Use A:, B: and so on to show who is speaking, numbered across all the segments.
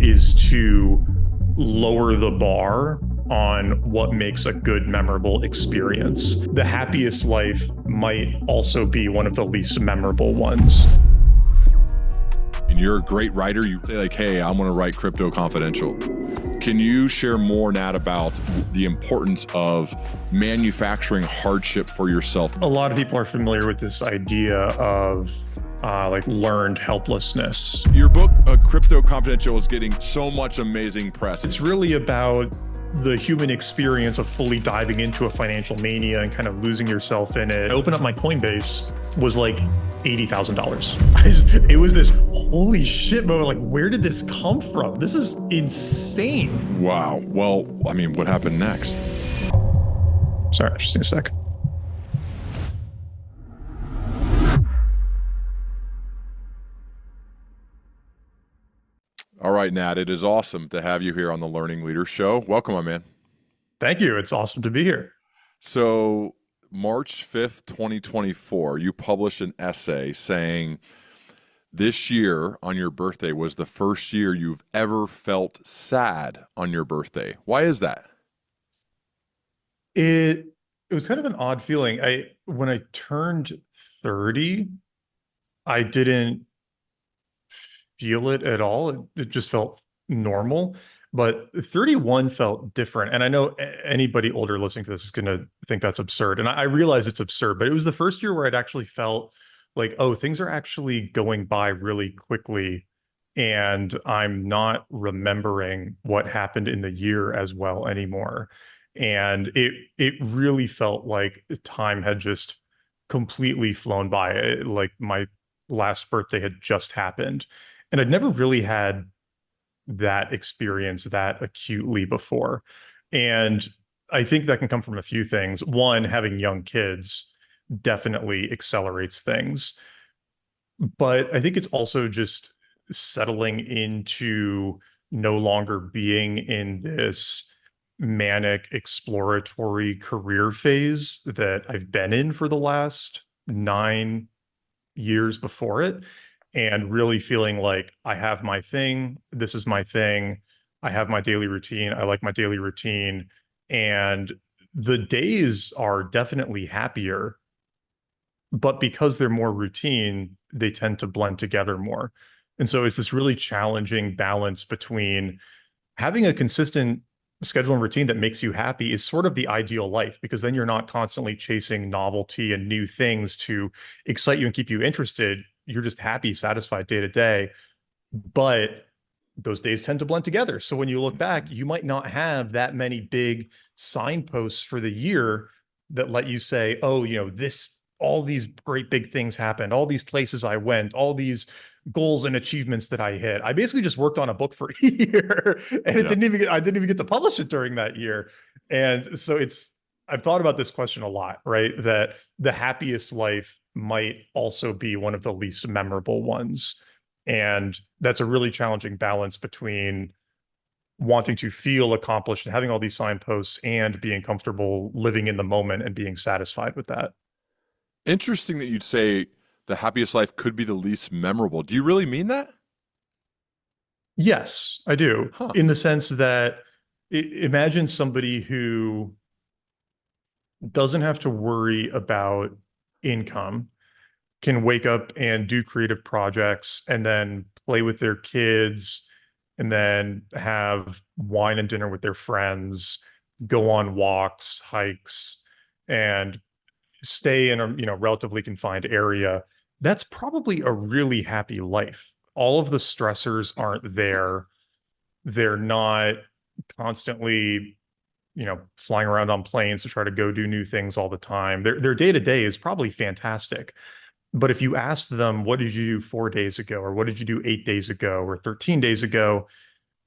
A: is to lower the bar on what makes a good, memorable experience. The happiest life might also be one of the least memorable ones.
B: And you're a great writer. You say like, hey, I'm going to write Crypto Confidential. Can you share more, Nat, about the importance of manufacturing hardship for yourself?
A: A lot of people are familiar with this idea of like learned helplessness.
B: Your book, Crypto Confidential, is getting so much amazing press.
A: It's really about the human experience of fully diving into a financial mania and kind of losing yourself in it. I opened up my Coinbase, was like $80,000. It was this holy shit moment. Like, where did this come from? This is insane.
B: Wow. Well, I mean, what happened next?
A: Sorry, just need a sec.
B: All right, Nat, it is awesome to have you here on the Learning Leader Show. Welcome, my man.
A: Thank you. It's awesome to be here.
B: So March 5th, 2024, you published an essay saying this year on your birthday was the first year you've ever felt sad on your birthday. Why is that?
A: It was kind of an odd feeling. When I turned 30, I didn't feel it at all. It just felt normal. But 31 felt different. And I know anybody older listening to this is going to think that's absurd. And I realize it's absurd, but it was the first year where I'd actually felt like, oh, things are actually going by really quickly. And I'm not remembering what happened in the year as well anymore. And it really felt like time had just completely flown by. Like my last birthday had just happened. And I'd never really had that experience that acutely before. And I think that can come from a few things. One, having young kids definitely accelerates things. But I think it's also just settling into no longer being in this manic exploratory career phase that I've been in for the last 9 years before it, and really feeling like I have my thing. This is my thing. I have my daily routine. I like my daily routine. And the days are definitely happier, but because they're more routine, they tend to blend together more. And so it's this really challenging balance between having a consistent schedule and routine that makes you happy is sort of the ideal life, because then you're not constantly chasing novelty and new things to excite you and keep you interested. You're just happy, satisfied day to day. But those days tend to blend together. So when you look back, you might not have that many big signposts for the year that let you say, oh, all these great big things happened, all these places I went, all these goals and achievements that I hit. I basically just worked on a book for a year, and I didn't even get to publish it during that year. And so I've thought about this question a lot, right? That the happiest life might also be one of the least memorable ones. And that's a really challenging balance between wanting to feel accomplished and having all these signposts and being comfortable living in the moment and being satisfied with that.
B: Interesting that you'd say the happiest life could be the least memorable. Do you really mean that?
A: Yes, I do.
B: Huh.
A: In the sense that imagine somebody who doesn't have to worry about income, can wake up and do creative projects and then play with their kids and then have wine and dinner with their friends, go on walks, hikes, and stay in a relatively confined area. That's probably a really happy life. All of the stressors aren't there. They're not constantly, flying around on planes to try to go do new things all the time. Their day-to-day is probably fantastic. But if you asked them, what did you do 4 days ago? Or what did you do 8 days ago? Or 13 days ago?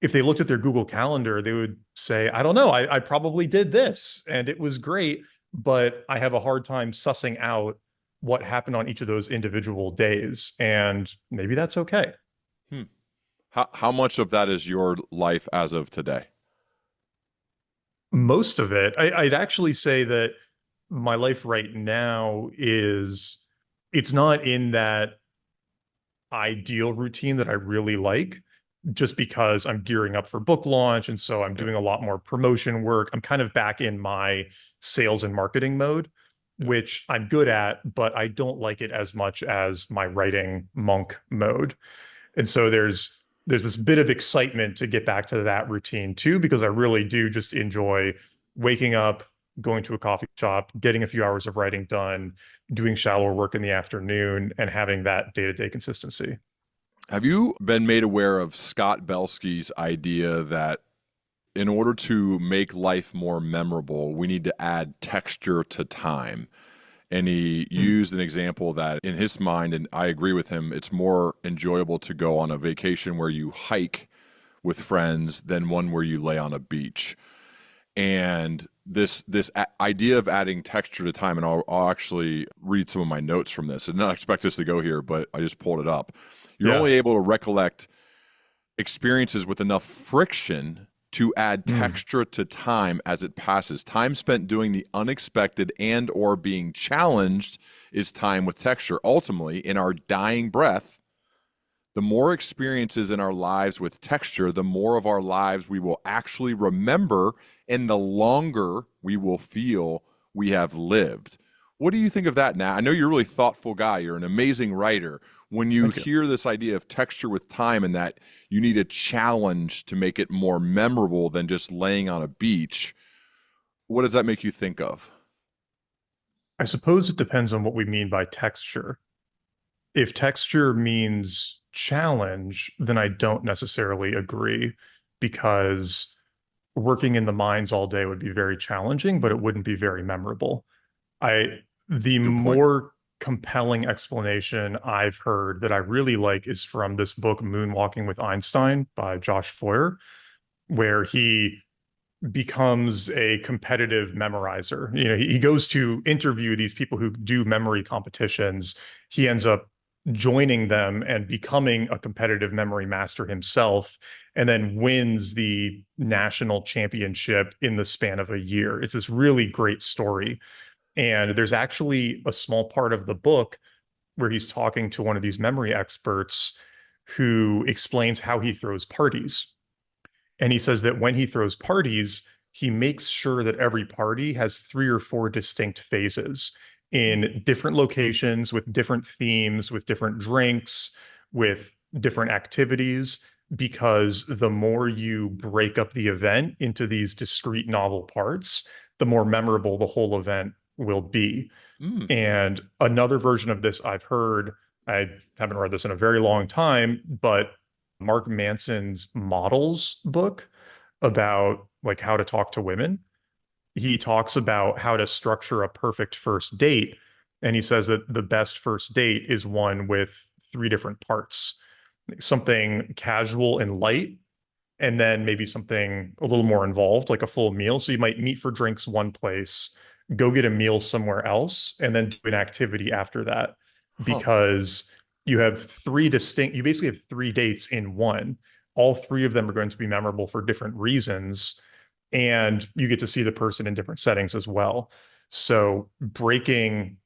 A: If they looked at their Google Calendar, they would say, I don't know, I probably did this and it was great, but I have a hard time sussing out what happened on each of those individual days. And maybe that's okay.
B: How much of that is your life as of today?
A: Most of it. I'd actually say that my life right now it's not in that ideal routine that I really like, just because I'm gearing up for book launch. And so I'm
B: Yeah.
A: doing a lot more promotion work. I'm kind of back in my sales and marketing mode,
B: Yeah.
A: which I'm good at, but I don't like it as much as my writing monk mode. And so there's this bit of excitement to get back to that routine too, because I really do just enjoy waking up, going to a coffee shop, getting a few hours of writing done, doing shallower work in the afternoon, and having that day-to-day consistency.
B: Have you been made aware of Scott Belsky's idea that in order to make life more memorable, we need to add texture to time? And he
A: Hmm.
B: used an example that in his mind, and I agree with him, it's more enjoyable to go on a vacation where you hike with friends than one where you lay on a beach. And idea of adding texture to time, and I'll actually read some of my notes from this. I did not expect this to go here, but I just pulled it up. You're
A: Yeah.
B: only able to recollect experiences with enough friction to add
A: Hmm.
B: texture to time as it passes. Time spent doing the unexpected and or being challenged is time with texture. Ultimately, in our dying breath, the more experiences in our lives with texture, the more of our lives we will actually remember and the longer we will feel we have lived. What do you think of that, Nat? I know you're a really thoughtful guy. You're an amazing writer. When you
A: Thank you.
B: hear this idea of texture with time and that you need a challenge to make it more memorable than just laying on a beach, what does that make you think of?
A: I suppose it depends on what we mean by texture. If texture means challenge, then I don't necessarily agree because working in the mines all day would be very challenging, but it wouldn't be very memorable. I the
B: Good point.
A: more compelling explanation I've heard that I really like is from this book Moonwalking with Einstein by Josh Foer, where he becomes a competitive memorizer. He goes to interview these people who do memory competitions. He ends up joining them and becoming a competitive memory master himself, and then wins the national championship in the span of a year. It's this really great story. And there's actually a small part of the book where he's talking to one of these memory experts who explains how he throws parties. And he says that when he throws parties, he makes sure that every party has three or four distinct phases in different locations with different themes, with different drinks, with different activities, because the more you break up the event into these discrete novel parts, the more memorable the whole event will be.
B: Mm.
A: And another version of this I've heard, I haven't read this in a very long time, but Mark Manson's Models book about like how to talk to women. He talks about how to structure a perfect first date. And he says that the best first date is one with three different parts, something casual and light, and then maybe something a little more involved, like a full meal. So you might meet for drinks one place, go get a meal somewhere else, and then do an activity after that.
B: Huh.
A: Because you basically have three dates in one. All three of them are going to be memorable for different reasons. And you get to see the person in different settings as well. So breaking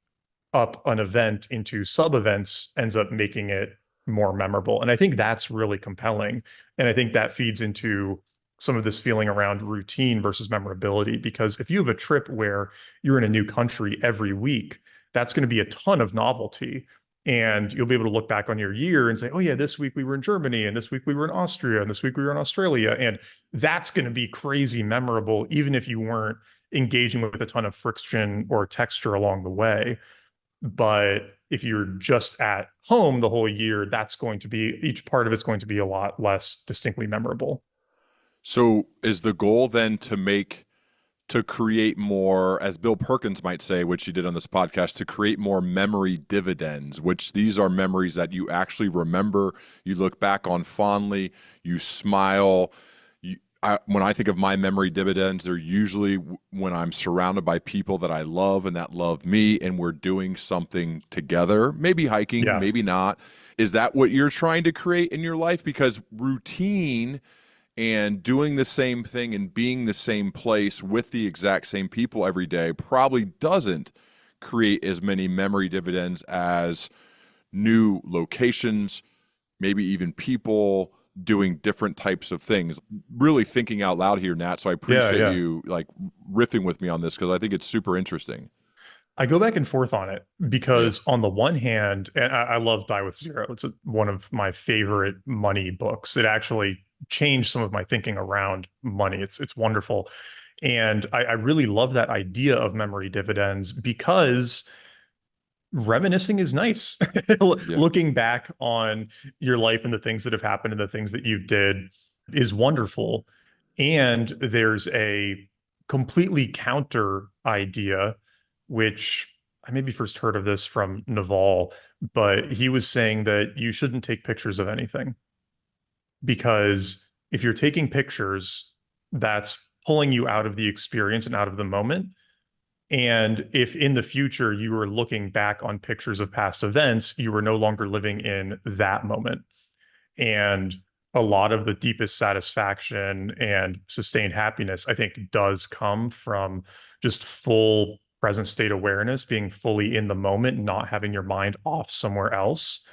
A: up an event into sub events ends up making it more memorable. And I think that's really compelling. And I think that feeds into some of this feeling around routine versus memorability. Because if you have a trip where you're in a new country every week, that's going to be a ton of novelty. And you'll be able to look back on your year and say, oh, yeah, this week we were in Germany, and this week we were in Austria, and this week we were in Australia. And that's going to be crazy memorable, even if you weren't engaging with a ton of friction or texture along the way. But if you're just at home the whole year, that's going to be each part of it's going to be a lot less distinctly memorable.
B: So is the goal then to create more, as Bill Perkins might say, which he did on this podcast, to create more memory dividends, which these are memories that you actually remember, you look back on fondly, you smile. When I think of my memory dividends, they're usually when I'm surrounded by people that I love and that love me, and we're doing something together, maybe hiking,
A: Yeah.
B: maybe not. Is that what you're trying to create in your life? Because routine and doing the same thing and being the same place with the exact same people every day probably doesn't create as many memory dividends as new locations, maybe even people, doing different types of things. Really thinking out loud here, Nat. So I
A: Yeah,
B: appreciate
A: yeah.
B: you like riffing with me on this because I think it's super interesting.
A: I go back and forth on it
B: Yeah.
A: because on the one hand, and I love Die with Zero. It's one of my favorite money books. It actually changed some of my thinking around money. It's wonderful. And I really love that idea of memory dividends because reminiscing is nice.
B: Yeah.
A: Looking back on your life and the things that have happened and the things that you did is wonderful. And there's a completely counter idea, which I maybe first heard of this from Naval, but he was saying that you shouldn't take pictures of anything because if you're taking pictures, that's pulling you out of the experience and out of the moment. And if in the future you were looking back on pictures of past events, you were no longer living in that moment. And a lot of the deepest satisfaction and sustained happiness, I think, does come from just full present state awareness, being fully in the moment, not having your mind off somewhere else.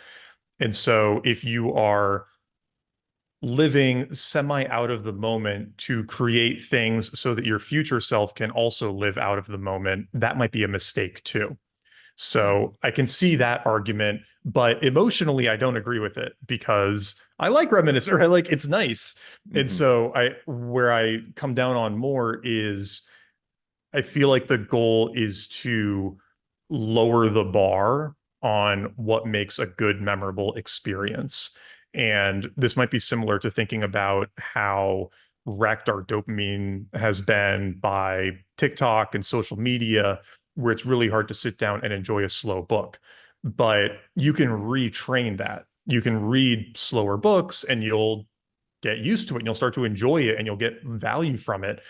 A: And so if you are living semi out of the moment to create things so that your future self can also live out of the moment, that might be a mistake too. So I can see that argument, but emotionally, I don't agree with it because I like reminiscing, or I like it's nice. And
B: Mm-hmm.
A: so where I come down on more is I feel like the goal is to lower the bar on what makes a good, memorable experience. And this might be similar to thinking about how wrecked our dopamine has been by TikTok and social media, where it's really hard to sit down and enjoy a slow book. But you can retrain that. You can read slower books and you'll get used to it and you'll start to enjoy it and you'll get value from it.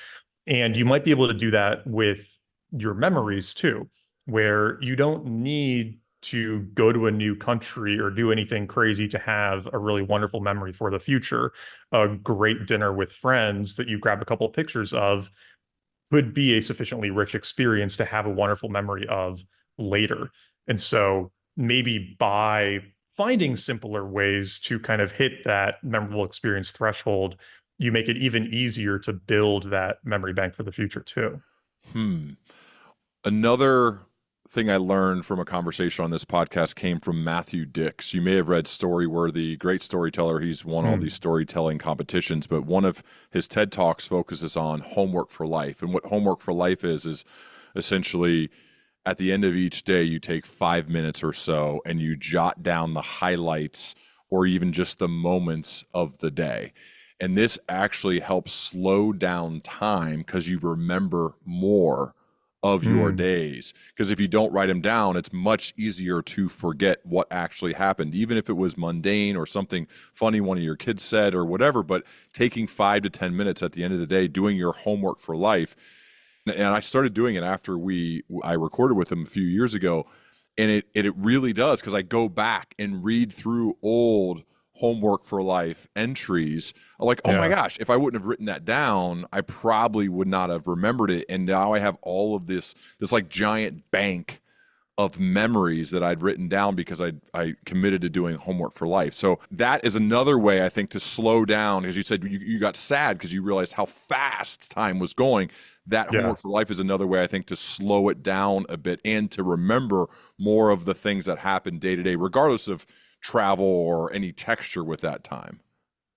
A: And you might be able to do that with your memories too, where you don't need to go to a new country or do anything crazy to have a really wonderful memory for the future. A great dinner with friends that you grab a couple of pictures of could be a sufficiently rich experience to have a wonderful memory of later. And so maybe by finding simpler ways to kind of hit that memorable experience threshold, you make it even easier to build that memory bank for the future too.
B: Hmm. Another thing I learned from a conversation on this podcast came from Matthew Dix. You may have read Storyworthy, great storyteller. He's won all these
A: Mm.
B: storytelling competitions, but one of his TED Talks focuses on homework for life. And what homework for life is essentially at the end of each day, you take 5 minutes or so and you jot down the highlights or even just the moments of the day. And this actually helps slow down time because you remember more of your
A: Mm.
B: days. Because if you don't write them down, it's much easier to forget what actually happened, even if it was mundane or something funny one of your kids said or whatever. But taking 5 to 10 minutes at the end of the day, doing your homework for life. And I started doing it after I recorded with him a few years ago, and it really does because I go back and read through old homework for life entries. I'm like, oh my
A: Yeah.
B: gosh, if I wouldn't have written that down, I probably would not have remembered it. And now I have all of this like giant bank of memories that I'd written down because I committed to doing homework for life. So that is another way I think to slow down, as you said, you got sad because you realized how fast time was going. That
A: Yeah.
B: homework for life is another way I think to slow it down a bit and to remember more of the things that happen day to day, regardless of travel or any texture with that time.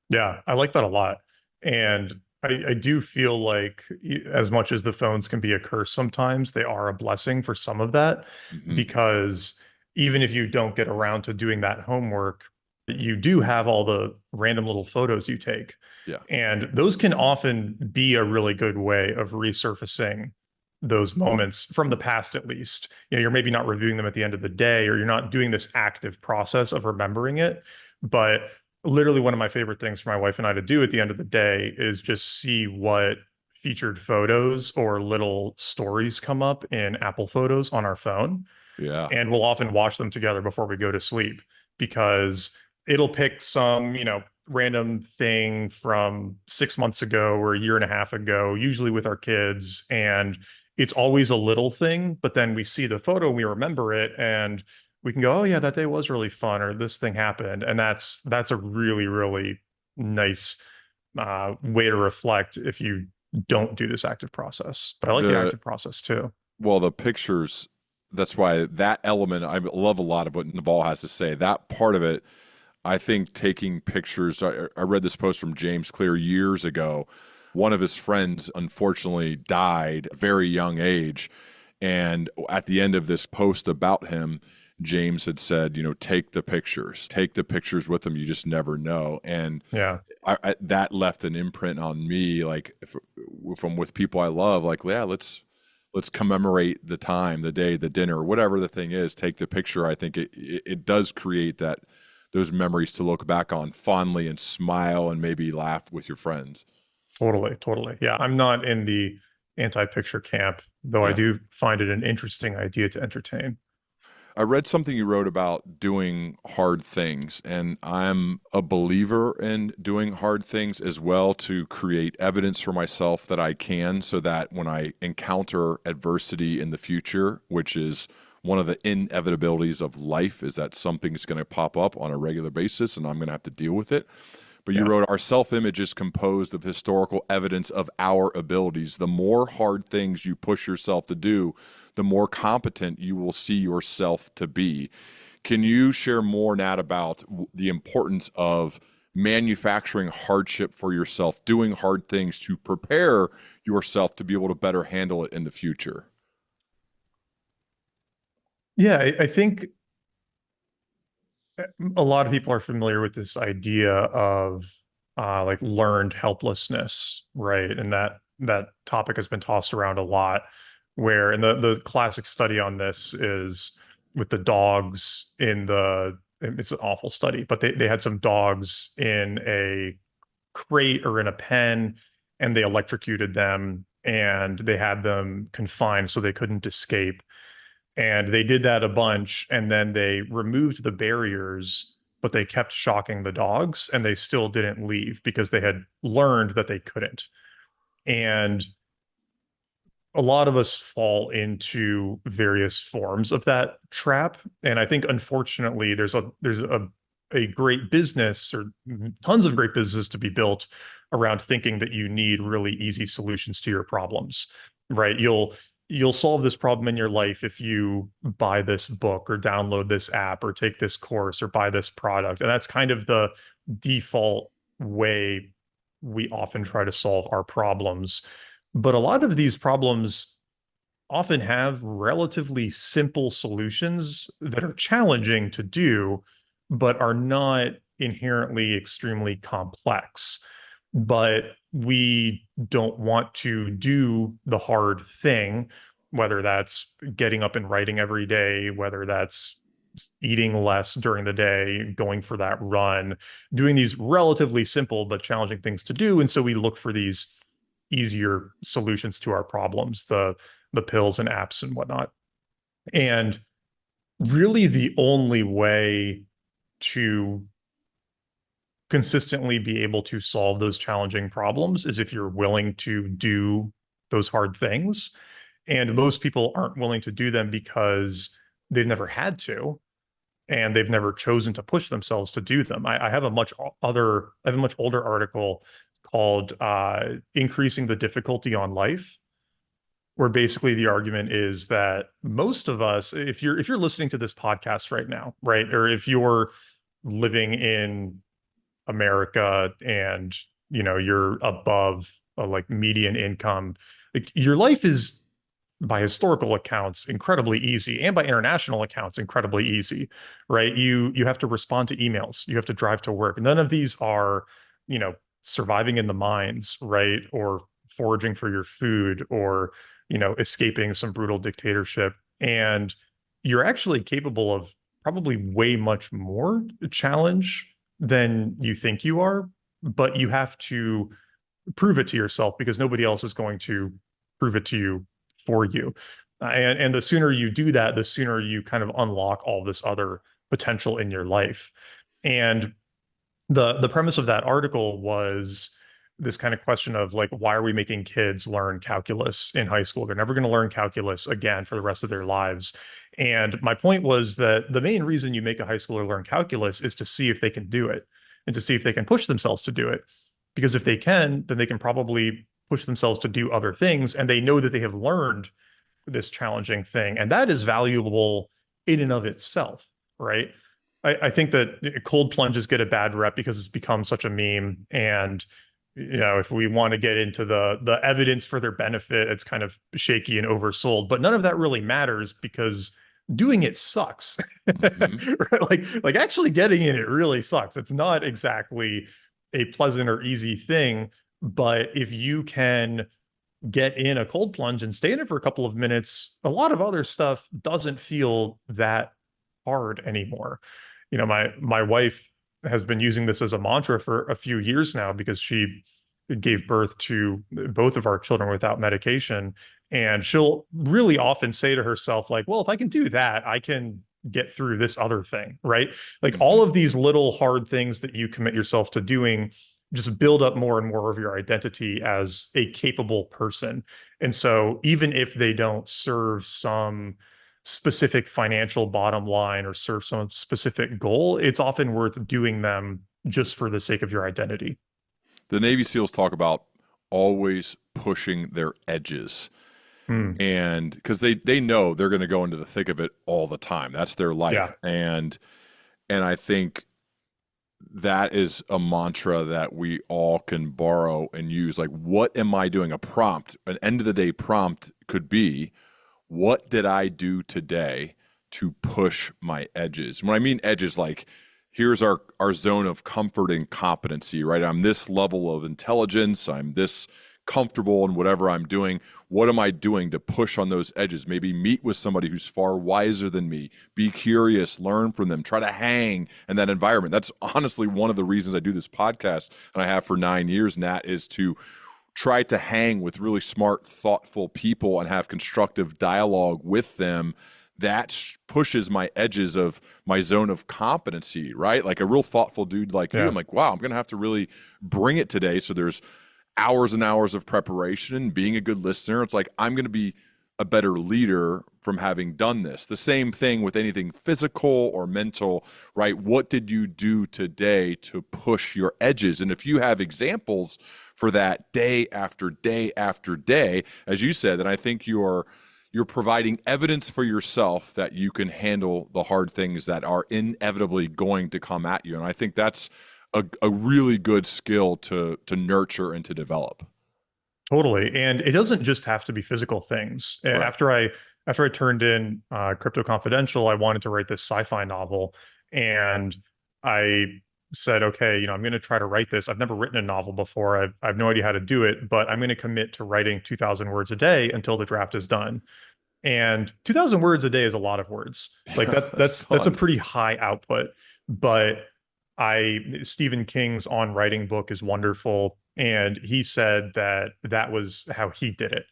A: Yeah, I like that a lot. And I do feel like as much as the phones can be a curse sometimes, they are a blessing for some of that
B: Hmm.
A: because even if you don't get around to doing that homework, you do have all the random little photos you take.
B: Yeah.
A: And those can often be a really good way of resurfacing those moments from the past, at least. You know, you're maybe not reviewing them at the end of the day, or you're not doing this active process of remembering it, but literally one of my favorite things for my wife and I to do at the end of the day is just see what featured photos or little stories come up in Apple Photos on our phone.
B: Yeah.
A: And we'll often watch them together before we go to sleep because it'll pick some, random thing from 6 months ago or a year and a half ago, usually with our kids. And it's always a little thing, but then we see the photo and we remember it and we can go, oh yeah, that day was really fun or this thing happened. And that's a really, really nice way to reflect if you don't do this active process. But I like the
B: The
A: active process too.
B: Well, the pictures, that's why that element, I love a lot of what Naval has to say. That part of it, I think taking pictures, I read this post from James Clear years ago. One of his friends unfortunately died at a very young age. And at the end of this post about him, James had said, take the pictures with them. You just never know. And
A: Yeah,
B: that left an imprint on me, like from with people I love, like, yeah, let's commemorate the time, the day, the dinner, whatever the thing is, take the picture. I think it does create those memories to look back on fondly and smile and maybe laugh with your friends.
A: totally, totally. Yeah, I'm not in the anti-picture camp, though I
B: Yeah.
A: do find it an interesting idea to entertain.
B: I read something you wrote about doing hard things, and I'm a believer in doing hard things as well to create evidence for myself that I can, so that when I encounter adversity in the future, which is one of the inevitabilities of life, is that something's going to pop up on a regular basis and I'm going to have to deal with it. But you
A: Yeah,
B: wrote, our self image is composed of historical evidence of our abilities. The more hard things you push yourself to do, the more competent you will see yourself to be. Can you share more, Nat, about the importance of manufacturing hardship for yourself, doing hard things to prepare yourself to be able to better handle it in the future?
A: yeah. I think a lot of people are familiar with this idea of like learned helplessness, right? And that topic has been tossed around a lot. Where and the classic study on this is with the dogs in the it's an awful study, but they had some dogs in a crate or in a pen and they electrocuted them and they had them confined so they couldn't escape. And they did that a bunch, and then they removed the barriers, but they kept shocking the dogs, and they still didn't leave because they had learned that they couldn't. And a lot of us fall into various forms of that trap. And I think unfortunately there's a great business or tons of great business to be built around thinking that you need really easy solutions to your problems, right? You'll solve this problem in your life if you buy this book or download this app or take this course or buy this product. And that's kind of the default way we often try to solve our problems. But a lot of these problems often have relatively simple solutions that are challenging to do, but are not inherently extremely complex. But we don't want to do the hard thing, whether that's getting up and writing every day, whether that's eating less during the day, going for that run, doing these relatively simple but challenging things to do. And so we look for these easier solutions to our problems, the pills and apps and whatnot. And really the only way to consistently be able to solve those challenging problems is if you're willing to do those hard things. And most people aren't willing to do them because they've never had to and they've never chosen to push themselves to do them. I have a I have a much older article called Increasing the Difficulty on Life, where basically the argument is that most of us, if you're listening to this podcast right now, right, or if you're living in America and you're above a like median income, like your life is by historical accounts incredibly easy and by international accounts incredibly easy, right? You have to respond to emails, you have to drive to work. None of these are, surviving in the mines, right? Or foraging for your food or, escaping some brutal dictatorship. And you're actually capable of probably way much more challenge than you think you are, but you have to prove it to yourself because nobody else is going to prove it to you for you. And the sooner you do that, the sooner you kind of unlock all this other potential in your life. And the premise of that article was this kind of question of like, why are we making kids learn calculus in high school? They're never going to learn calculus again for the rest of their lives. And my point was that the main reason you make a high schooler learn calculus is to see if they can do it. and to see if they can push themselves to do it. Because if they can, then they can probably push themselves to do other things, and they know that they have learned this challenging thing. And that is valuable in and of itself, right? I think that cold plunges get a bad rep because it's become such a meme. And if we want to get into the evidence for their benefit, it's kind of shaky and oversold. But none of that really matters because doing it sucks.
B: Hmm.
A: Right? Like actually getting in it really sucks. It's not exactly a pleasant or easy thing. But if you can get in a cold plunge and stay in it for a couple of minutes, a lot of other stuff doesn't feel that hard anymore. My wife has been using this as a mantra for a few years now because she gave birth to both of our children without medication. And she'll really often say to herself, like, well, if I can do that, I can get through this other thing, right? Like all
B: Hmm.
A: of these little hard things that you commit yourself to doing just build up more and more of your identity as a capable person. And so even if they don't serve some specific financial bottom line or serve some specific goal, it's often worth doing them just for the sake of your identity.
B: The Navy SEALs talk about always pushing their edges.
A: Hmm.
B: And because they know they're going to go into the thick of it all the time. That's their life.
A: Yeah.
B: And I think that is a mantra that we all can borrow and use. Like, what am I doing? A prompt, an end of the day prompt could be, what did I do today to push my edges? When I mean edges, like, here's our zone of comfort and competency, right? I'm this level of intelligence. I'm this comfortable in whatever I'm doing. What am I doing to push on those edges? Maybe meet with somebody who's far wiser than me, be curious, learn from them, try to hang in that environment. That's honestly one of the reasons I do this podcast, and I have for 9 years, Nat, is to try to hang with really smart, thoughtful people and have constructive dialogue with them. That pushes my edges of my zone of competency, right? Like a real thoughtful dude like you,
A: Yeah.
B: I'm like, wow, I'm going to have to really bring it today. So there's hours and hours of preparation, being a good listener. It's like, I'm going to be a better leader from having done this. The same thing with anything physical or mental, right? What did you do today to push your edges? And if you have examples for that day after day after day, as you said, then I think you're providing evidence for yourself that you can handle the hard things that are inevitably going to come at you. And I think that's a really good skill to nurture and to develop.
A: Totally. And it doesn't just have to be physical things.
B: Right.
A: After I turned in Crypto Confidential, I wanted to write this sci-fi novel. And I said, okay, I'm going to try to write this. I've never written a novel before. I have no idea how to do it, but I'm going to commit to writing 2,000 words a day until the draft is done. And 2,000 words a day is a lot of words. Like
B: Yeah, that's a
A: that's a
B: ton.
A: pretty high output. But Stephen King's On Writing book is wonderful. And he said that that was how he did it.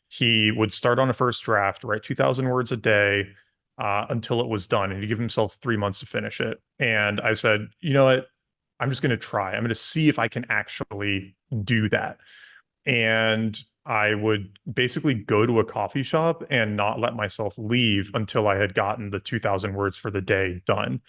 A: He would start on a first draft, write 2,000 words a day until it was done. And he'd give himself 3 months to finish it. And I said, you know what? I'm just going to try. I'm going to see if I can actually do that. And I would basically go to a coffee shop and not let myself leave until I had gotten the 2,000 words for the day done.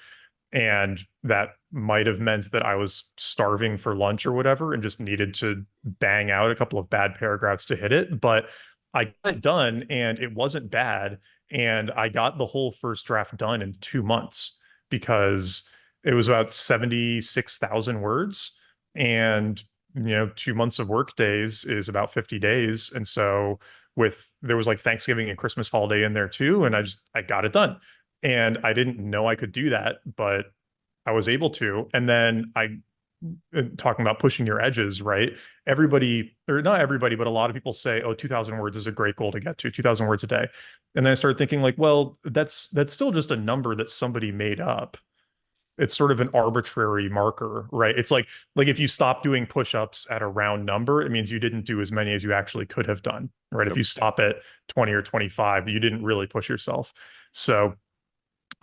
A: And that might have meant that I was starving for lunch or whatever and just needed to bang out a couple of bad paragraphs to hit it. But I got it done and it wasn't bad. And I got the whole first draft done in 2 months because it was about 76,000 words. And 2 months of work days is about 50 days. And so there was like Thanksgiving and Christmas holiday in there too. And I got it done. And I didn't know I could do that, but I was able to. And then talking about pushing your edges, right? Everybody, or not everybody, but a lot of people say, oh, 2,000 words is a great goal to get to, 2,000 words a day. And then I started thinking like, well, that's still just a number that somebody made up. It's sort of an arbitrary marker, right? It's like if you stop doing push-ups at a round number, it means you didn't do as many as you actually could have done, right? If
B: Yep.
A: you stop at 20 or 25, you didn't really push yourself. So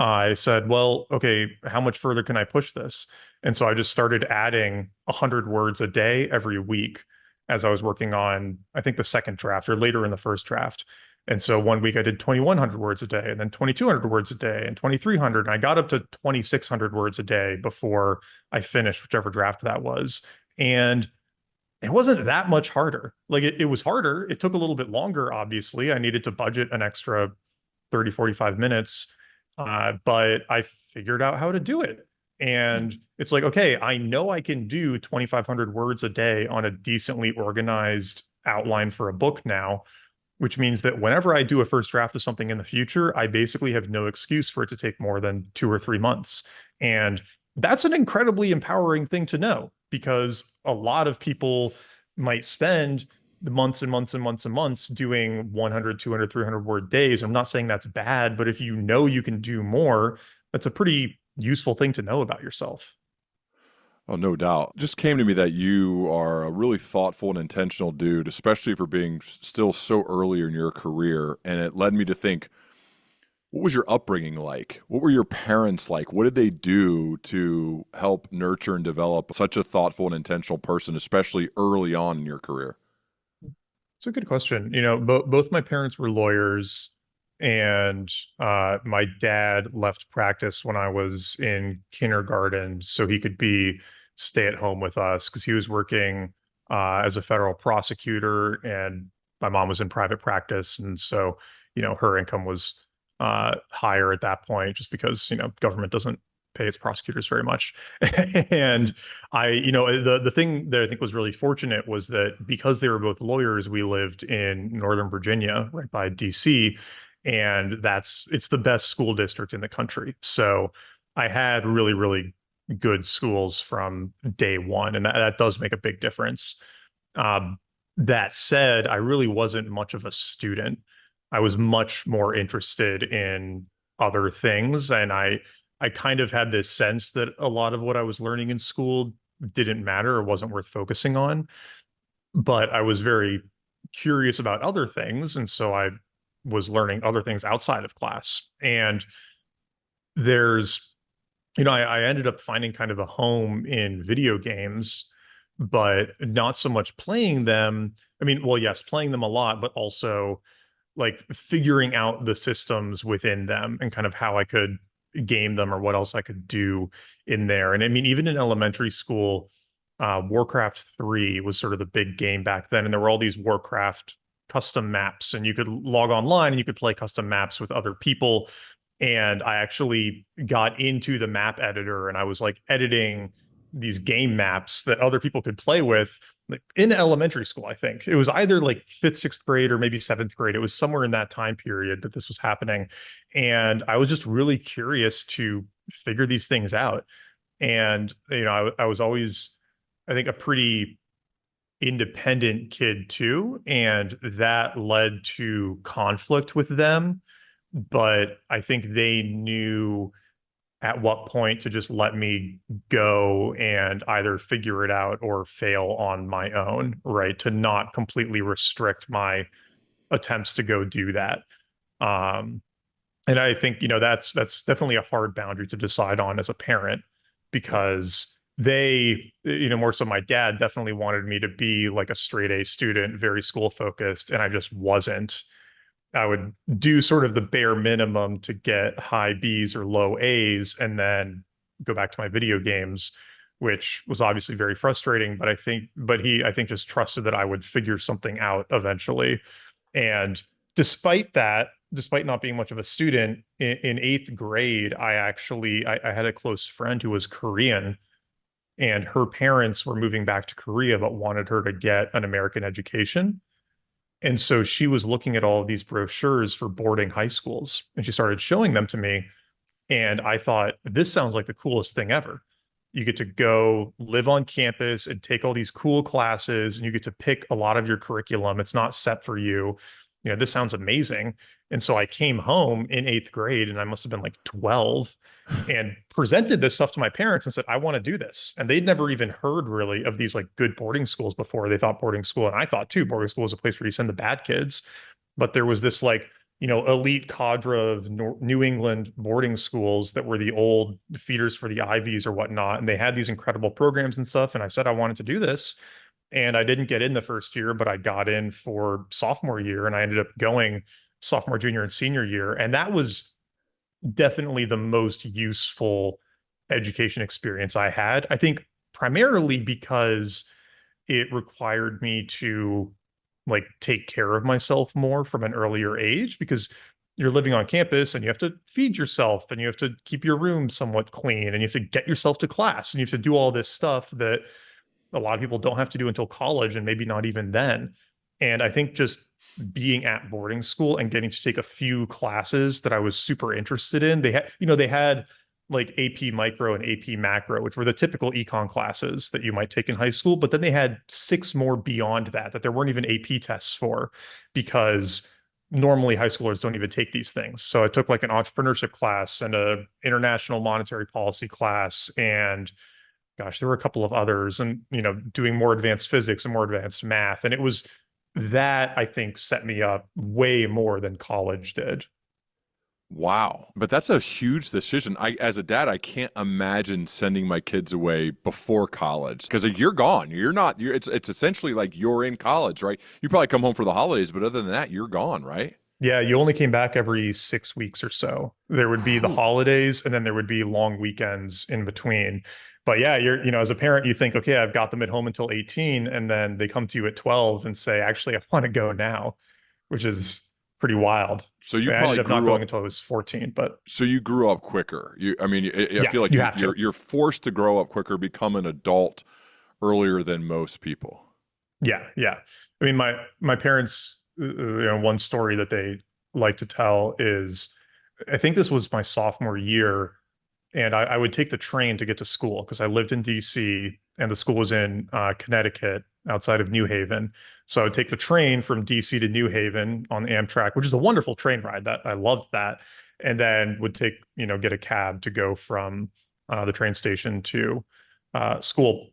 A: I said, well, okay, how much further can I push this? And so I just started adding 100 words a day every week as I was working on, I think, the second draft or later in the first draft. And so one week I did 2,100 words a day and then 2,200 words a day and 2,300. And I got up to 2,600 words a day before I finished whichever draft that was. And it wasn't that much harder. Like it was harder. It took a little bit longer, obviously. I needed to budget an extra 30, 45 minutes. But I figured out how to do it. And it's like, okay, I know I can do 2,500 words a day on a decently organized outline for a book now, which means that whenever I do a first draft of something in the future, I basically have no excuse for it to take more than 2 or 3 months. And that's an incredibly empowering thing to know because a lot of people might spend the months and months and months and months doing 100, 200, 300 word days. I'm not saying that's bad, but if you know you can do more, that's a pretty useful thing to know about yourself.
B: Oh, no doubt. Just came to me that you are a really thoughtful and intentional dude, especially for being still so early in your career. And it led me to think, what was your upbringing like? What were your parents like? What did they do to help nurture and develop such a thoughtful and intentional person, especially early on in your career?
A: It's a good question. Both my parents were lawyers, and my dad left practice when I was in kindergarten so he could be stay at home with us because he was working as a federal prosecutor, and my mom was in private practice, and so her income was higher at that point just because government doesn't pay its prosecutors very much. And the thing that I think was really fortunate was that because they were both lawyers, we lived in Northern Virginia, right by DC, and it's the best school district in the country. So I had really, really good schools from day one, and that does make a big difference. Um, that said, I really wasn't much of a student. I was much more interested in other things, and I kind of had this sense that a lot of what I was learning in school didn't matter or wasn't worth focusing on. But I was very curious about other things, and so I was learning other things outside of class. And there's I ended up finding kind of a home in video games, but not so much playing them. I mean, well, yes, playing them a lot, but also like figuring out the systems within them and kind of how I could game them or what else I could do in there. And I mean, even in elementary school, Warcraft 3 was sort of the big game back then. And there were all these Warcraft custom maps, and you could log online and you could play custom maps with other people. And I actually got into the map editor and I was like editing these game maps that other people could play with, like in elementary school. I think it was either like fifth, sixth grade, or maybe seventh grade. It was somewhere in that time period that this was happening. And I was just really curious to figure these things out. And, I was always, I think, a pretty independent kid too. And that led to conflict with them. But I think they knew at what point to just let me go and either figure it out or fail on my own, right? To not completely restrict my attempts to go do that. Um, and I think, that's definitely a hard boundary to decide on as a parent because more so my dad definitely wanted me to be like a straight A student, very school focused, and I just wasn't. I would do sort of the bare minimum to get high B's or low A's and then go back to my video games, which was obviously very frustrating. But I think just trusted that I would figure something out eventually. And despite not being much of a student, in eighth grade, I had a close friend who was Korean, and her parents were moving back to Korea, but wanted her to get an American education. And so she was looking at all of these brochures for boarding high schools, and she started showing them to me. And I thought, this sounds like the coolest thing ever. You get to go live on campus and take all these cool classes, and you get to pick a lot of your curriculum. It's not set for you. This sounds amazing. And so I came home in eighth grade, and I must have been like 12, and presented this stuff to my parents and said, I want to do this. And they'd never even heard really of these like good boarding schools before. They thought boarding school, and I thought too, boarding school is a place where you send the bad kids. But there was this like, elite cadre of New England boarding schools that were the old feeders for the Ivies or whatnot. And they had these incredible programs and stuff. And I said I wanted to do this. And I didn't get in the first year, but I got in for sophomore year, and I ended up going sophomore, junior, and senior year. And that was definitely the most useful education experience I had. I think primarily because it required me to like take care of myself more from an earlier age because you're living on campus and you have to feed yourself and you have to keep your room somewhat clean and you have to get yourself to class and you have to do all this stuff that a lot of people don't have to do until college and maybe not even then. And I think just being at boarding school and getting to take a few classes that I was super interested in, they had like AP micro and AP macro, which were the typical econ classes that you might take in high school, but then they had six more beyond that there weren't even AP tests for because normally high schoolers don't even take these things. So I took like an entrepreneurship class and a international monetary policy class and gosh, there were a couple of others and, doing more advanced physics and more advanced math. And it was that I think set me up way more than college did.
B: Wow. But that's a huge decision. As a dad, I can't imagine sending my kids away before college because you're gone. It's essentially like you're in college, right? You probably come home for the holidays, but other than that, you're gone, right?
A: Yeah, you only came back every 6 weeks or so. There would be the
B: Whew.
A: holidays and then there would be long weekends in between. But yeah, as a parent, you think, okay, I've got them at home until 18, and then they come to you at 12 and say, actually, I want to go now, which is pretty wild.
B: So you
A: I
B: probably
A: ended up not
B: grew
A: going
B: up.
A: until I was 14, but
B: So you grew up quicker. I mean, I
A: yeah,
B: feel like
A: you have to.
B: you're forced to grow up quicker, become an adult earlier than most people.
A: Yeah, yeah. I mean, my parents, one story that they like to tell is, I think this was my sophomore year, and I would take the train to get to school because I lived in DC and the school was in Connecticut outside of New Haven. So I would take the train from DC to New Haven on Amtrak, which is a wonderful train ride. That I loved that, and then would get a cab to go from the train station to school.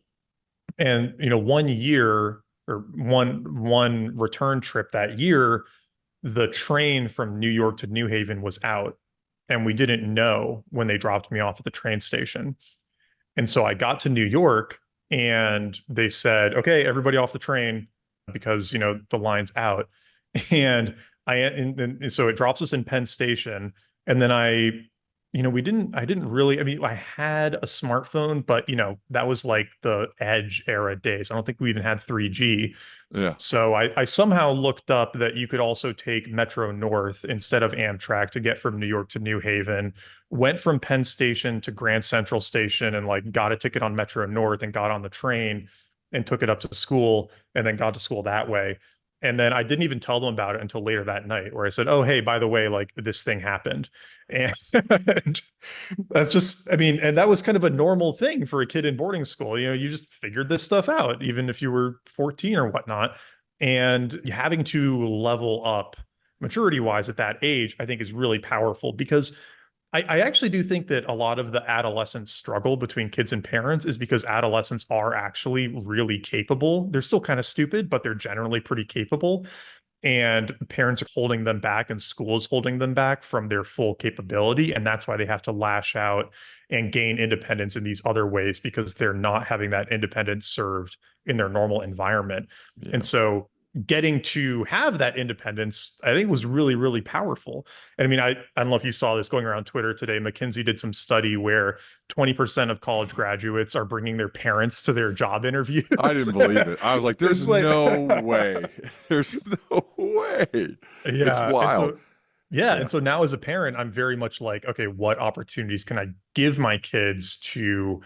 A: And one year or one return trip that year, the train from New York to New Haven was out, and we didn't know when they dropped me off at the train station. And so I got to New York, and they said, "Okay, everybody off the train because the line's out." And so it drops us in Penn Station, and then I didn't really, I mean, I had a smartphone, but that was like the Edge era days. I don't think we even had 3G.
B: Yeah.
A: So I somehow looked up that you could also take Metro North instead of Amtrak to get from New York to New Haven. Went from Penn Station to Grand Central Station and like got a ticket on Metro North and got on the train and took it up to school and then got to school that way. And then I didn't even tell them about it until later that night, where I said, "Oh, hey, by the way, like this thing happened." And that's just, I mean, and that was kind of a normal thing for a kid in boarding school. You just figured this stuff out, even if you were 14 or whatnot. And having to level up maturity wise at that age, I think is really powerful because I actually do think that a lot of the adolescent struggle between kids and parents is because adolescents are actually really capable. They're still kind of stupid, but they're generally pretty capable. And parents are holding them back and schools holding them back from their full capability. And that's why they have to lash out and gain independence in these other ways because they're not having that independence served in their normal environment.
B: Yeah.
A: And so getting to have that independence, I think was really, really powerful. And I mean, I don't know if you saw this going around Twitter today. McKinsey did some study where 20% of college graduates are bringing their parents to their job interviews.
B: I didn't believe it. I was like, there's
A: It's like,
B: no way. There's no way. It's
A: yeah. And
B: wild.
A: so, yeah.
B: Yeah.
A: And so now as a parent, I'm very much like, okay, what opportunities can I give my kids to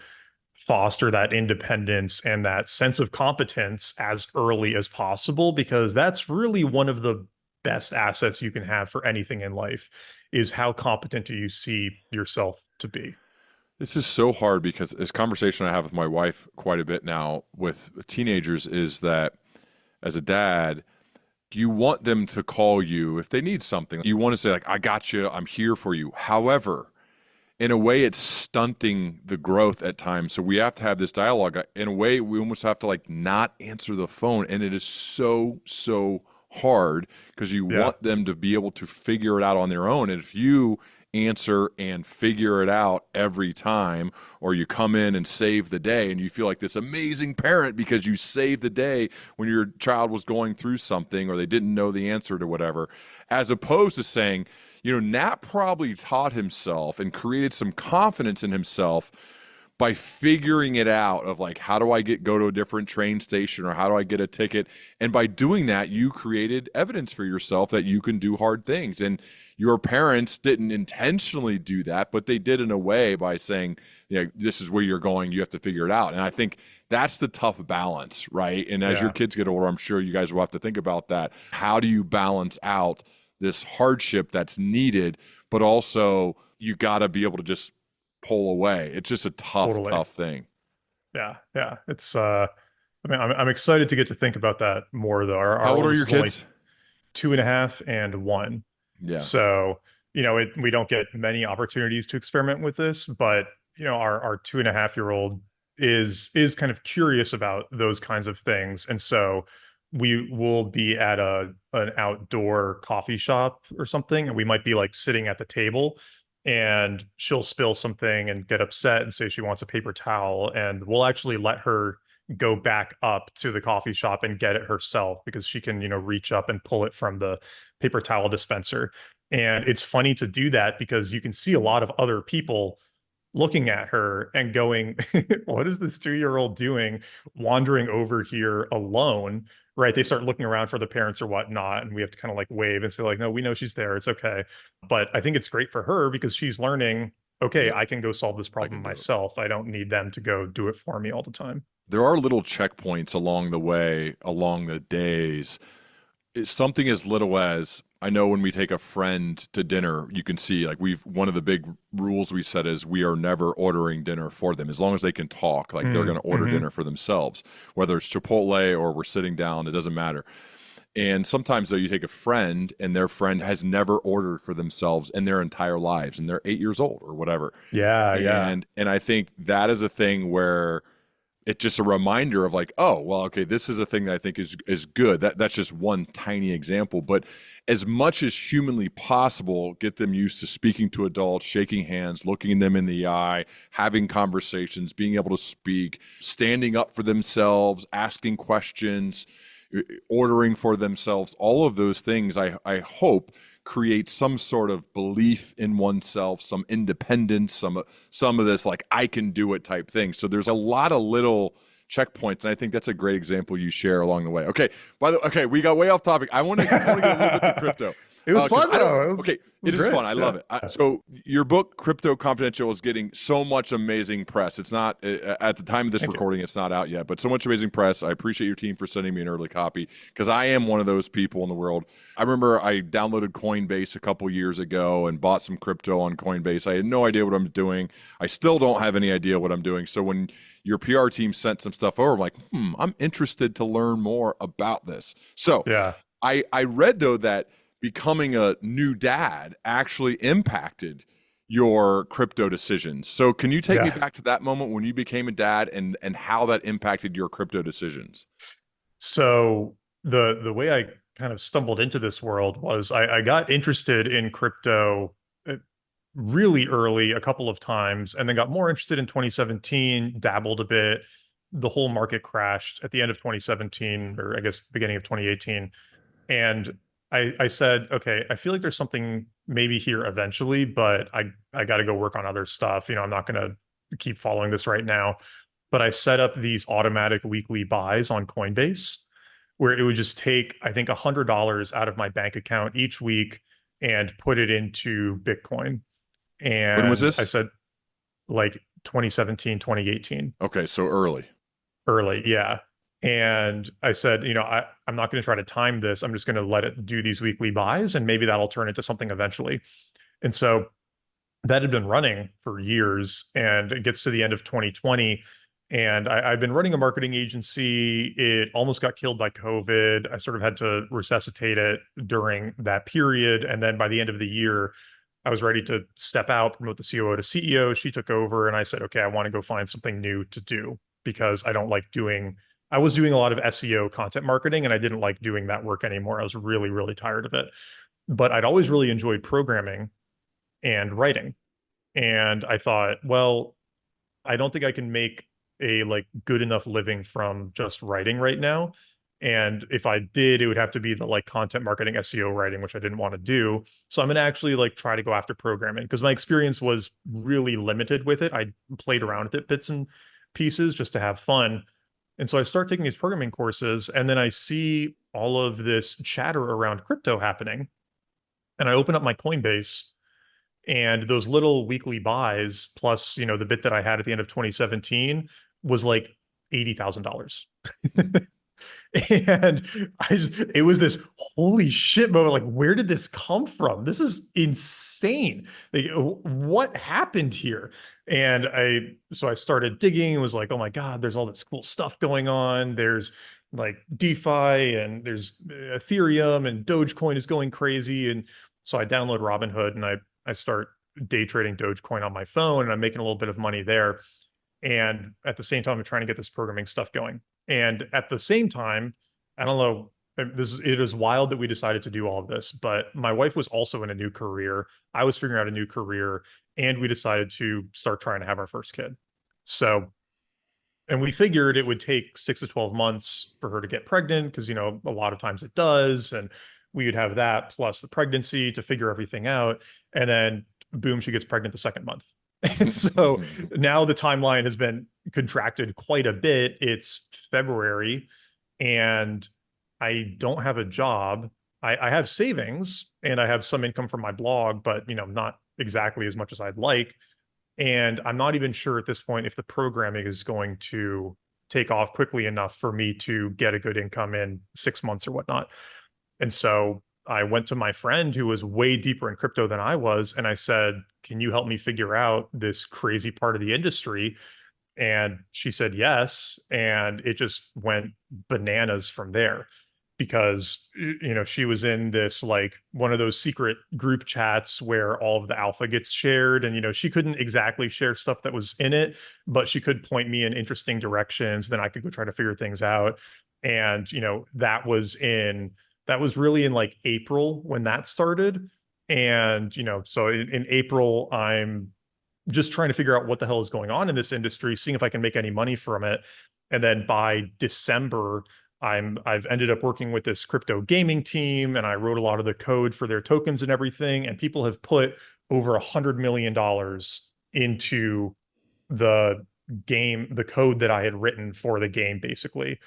A: foster that independence and that sense of competence as early as possible? Because that's really one of the best assets you can have for anything in life is how competent do you see yourself to be?
B: This is so hard because this conversation I have with my wife quite a bit now with teenagers is that as a dad, you want them to call you if they need something. You want to say, like, I got you, I'm here for you. However, in a way, it's stunting the growth at times. So we have to have this dialogue. In a way, we almost have to like not answer the phone. And it is so, so hard because you
A: Yeah.
B: want them to be able to figure it out on their own. And if you answer and figure it out every time, or you come in and save the day and you feel like this amazing parent because you saved the day when your child was going through something or they didn't know the answer to whatever, as opposed to saying, Nat probably taught himself and created some confidence in himself by figuring it out of like, how do I go to a different train station, or how do I get a ticket? And by doing that, you created evidence for yourself that you can do hard things. And your parents didn't intentionally do that, but they did in a way by saying, this is where you're going, you have to figure it out. And I think that's the tough balance, right? And as your
A: Yeah,
B: kids get older, I'm sure you guys will have to think about that. How do you balance out this hardship that's needed, but also you got to be able to just pull away? It's just a tough,
A: totally.
B: tough thing.
A: Yeah, yeah. It's I mean, I'm excited to get to think about that more though. Our
B: How old are
A: oldest
B: your
A: is only
B: kids?
A: 2.5 and 1.
B: Yeah.
A: So, we don't get many opportunities to experiment with this, but our 2.5-year-old is kind of curious about those kinds of things. And so we will be at an outdoor coffee shop or something, and we might be like sitting at the table and she'll spill something and get upset and say she wants a paper towel, and we'll actually let her go back up to the coffee shop and get it herself because she can, reach up and pull it from the paper towel dispenser. And it's funny to do that because you can see a lot of other people looking at her and going, what is this 2-year-old doing wandering over here alone? Right. They start looking around for the parents or whatnot. And we have to kind of like wave and say, like, no, we know she's there. It's okay. But I think it's great for her because she's learning, okay,
B: Yep.
A: I can go solve this
B: I
A: problem
B: can do it.
A: myself. I don't need them to go do it for me all the time.
B: There are little checkpoints along the way, along the days. It's something as little as, I know when we take a friend to dinner, you can see like one of the big rules we set is we are never ordering dinner for them. As long as they can talk, like they're going to order
A: Mm-hmm.
B: dinner for themselves, whether it's Chipotle or we're sitting down, it doesn't matter. And sometimes though, you take a friend and their friend has never ordered for themselves in their entire lives, and they're 8 years old or whatever.
A: Yeah, yeah.
B: And I think that is a thing where it's just a reminder of like, oh, well, okay, this is a thing that I think is good. That's just one tiny example, but as much as humanly possible, get them used to speaking to adults, shaking hands, looking them in the eye, having conversations, being able to speak, standing up for themselves, asking questions, ordering for themselves. All of those things, I hope, create some sort of belief in oneself, some independence, some of this like I can do it type thing. So there's a lot of little checkpoints, and I think that's a great example you share along the way. Okay, okay, we got way off topic. I want to get a little bit to crypto.
A: It was
B: 'Cause
A: fun
B: I don't.
A: though.
B: Okay,
A: It
B: it
A: was
B: is
A: great.
B: fun. I love
A: Yeah.
B: it. So your book, Crypto Confidential, is getting so much amazing press. It's not at the time of this
A: Thank you.
B: recording, it's not out yet, but so much amazing press. I appreciate your team for sending me an early copy because I am one of those people in the world. I remember I downloaded Coinbase a couple years ago and bought some crypto on Coinbase. I had no idea what I'm doing. I still don't have any idea what I'm doing. So when your PR team sent some stuff over, I'm like, I'm interested to learn more about this. So
A: Yeah.
B: I read though that becoming a new dad actually impacted your crypto decisions. So can you take me
A: Yeah.
B: back to that moment when you became a dad and how that impacted your crypto decisions?
A: So the way I kind of stumbled into this world was I got interested in crypto really early a couple of times, and then got more interested in 2017, dabbled a bit. The whole market crashed at the end of 2017, or I guess beginning of 2018. And I said, okay, I feel like there's something maybe here eventually, but I got to go work on other stuff. I'm not going to keep following this right now. But I set up these automatic weekly buys on Coinbase where it would just take, I think, $100 out of my bank account each week and put it into Bitcoin.
B: When was
A: And I
B: this?
A: said, like 2017, 2018,
B: Okay, so early.
A: early. Yeah. And I said, I'm not going to try to time this. I'm just going to let it do these weekly buys and maybe that'll turn into something eventually. And so that had been running for years, and it gets to the end of 2020. And I've been running a marketing agency. It almost got killed by COVID. I sort of had to resuscitate it during that period. And then by the end of the year, I was ready to step out, promote the COO to CEO. She took over, and I said, okay, I want to go find something new to do because I don't like doing, I was doing a lot of SEO content marketing, and I didn't like doing that work anymore. I was really, really tired of it. But I'd always really enjoyed programming, and writing. And I thought, well, I don't think I can make a like good enough living from just writing right now. And if I did, it would have to be the like content marketing SEO writing, which I didn't want to do. So I'm gonna actually like try to go after programming because my experience was really limited with it. I played around with it bits and pieces just to have fun. And so I start taking these programming courses, and then I see all of this chatter around crypto happening. And I open up my Coinbase, and those little weekly buys plus, the bit that I had at the end of 2017 was like $80,000.
B: Mm.
A: And it was this holy shit moment. Like, where did this come from? This is insane. Like, what happened here? And so I started digging and was like, oh my God, there's all this cool stuff going on. There's like DeFi and there's Ethereum and Dogecoin is going crazy. And so I download Robinhood and I start day trading Dogecoin on my phone and I'm making a little bit of money there. And at the same time, I'm trying to get this programming stuff going. And at the same time, I don't know, it is wild that we decided to do all of this, but my wife was also in a new career. I was figuring out a new career, and we decided to start trying to have our first kid. So, and we figured it would take 6 to 12 months for her to get pregnant because, a lot of times it does. And we would have that plus the pregnancy to figure everything out. And then boom, she gets pregnant the second month. And so now the timeline has been contracted quite a bit. It's February and I don't have a job. I have savings and I have some income from my blog, but not exactly as much as I'd like. And I'm not even sure at this point if the programming is going to take off quickly enough for me to get a good income in 6 months or whatnot. And so I went to my friend who was way deeper in crypto than I was. And I said, can you help me figure out this crazy part of the industry? And she said yes. And it just went bananas from there because, she was in this like one of those secret group chats where all of the alpha gets shared. And, she couldn't exactly share stuff that was in it, but she could point me in interesting directions. Then I could go try to figure things out. And, that was really in like April when that started. And, so in April, I'm just trying to figure out what the hell is going on in this industry, seeing if I can make any money from it. And then by December, I've ended up working with this crypto gaming team and I wrote a lot of the code for their tokens and everything. And people have put over $100 million into the game, the code that I had written for the game, basically.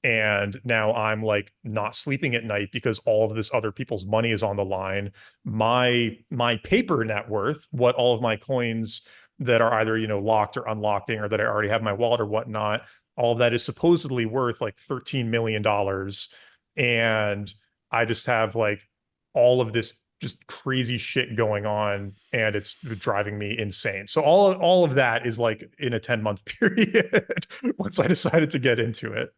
A: And now I'm like not sleeping at night because all of this other people's money is on the line. My paper net worth, what all of my coins that are either, locked or unlocking or that I already have in my wallet or whatnot, all of that is supposedly worth like $13 million. And I just have like all of this just crazy shit going on and it's driving me insane. So all of that is like in a 10-month period once I decided to get into it.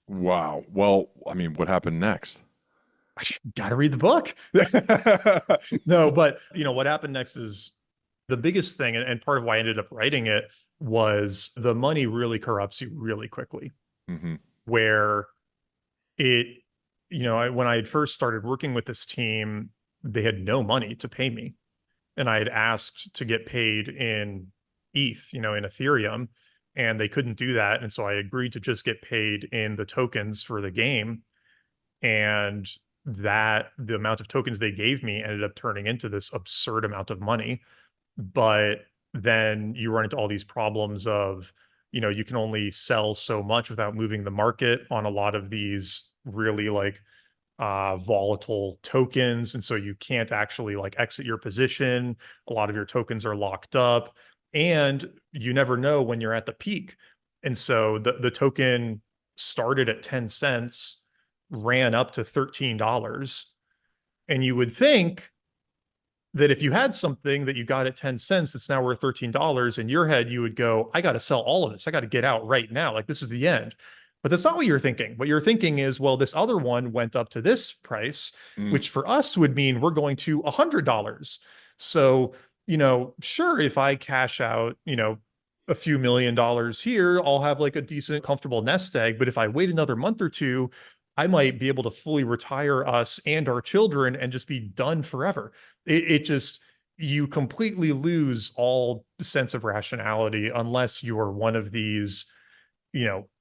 B: Wow. Well, I mean, what happened next?
A: I got to read the book. No, but what happened next is the biggest thing, and part of why I ended up writing it was the money really corrupts you really quickly.
B: Mm-hmm.
A: Where it, when I had first started working with this team, they had no money to pay me, and I had asked to get paid in ETH, in Ethereum, and they couldn't do that, and so I agreed to just get paid in the tokens for the game, and that the amount of tokens they gave me ended up turning into this absurd amount of money. But then you run into all these problems of, you can only sell so much without moving the market on a lot of these really like volatile tokens. And so you can't actually like exit your position. A lot of your tokens are locked up and you never know when you're at the peak. And so the token started at 10 cents, ran up to $13. And you would think that if you had something that you got at 10 cents that's now worth $13, in your head, you would go, I got to sell all of this. I got to get out right now. Like this is the end. But that's not what you're thinking. What you're thinking is, well, this other one went up to this price, which for us would mean we're going to $100. So, sure, if I cash out, a few $1 million here, I'll have like a decent, comfortable nest egg. But if I wait another month or two, I might be able to fully retire us and our children and just be done forever. It just, you completely lose all sense of rationality unless you're one of these,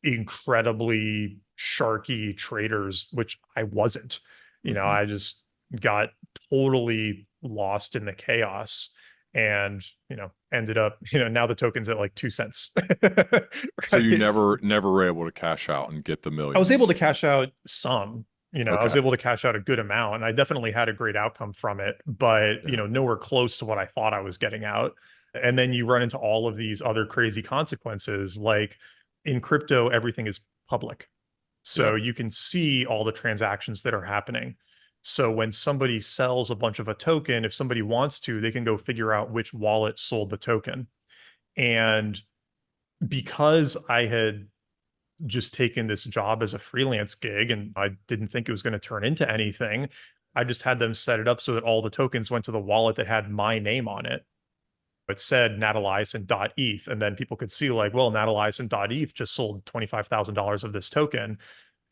A: incredibly sharky traders, which I wasn't.
B: Hmm.
A: I just got totally lost in the chaos and, ended up, now the token's at like 2 cents.
B: So you
A: Right.
B: never were able to cash out and get the
A: I was able
B: millions.
A: to cash out some, I was
B: Okay.
A: able to cash out a good amount and I definitely had a great outcome from it, but,
B: Yeah.
A: nowhere close to what I thought I was getting out. And then you run into all of these other crazy consequences. Like in crypto, everything is public.
B: Yeah.
A: So you can see all the transactions that are happening. So when somebody sells a bunch of a token, if somebody wants to, they can go figure out which wallet sold the token. And because I had just taken this job as a freelance gig and I didn't think it was going to turn into anything, I just had them set it up so that all the tokens went to the wallet that had my name on it. It said Nat Eliason.eth, and then people could see like, well, Nat Eliason.eth just sold $25,000 of this token.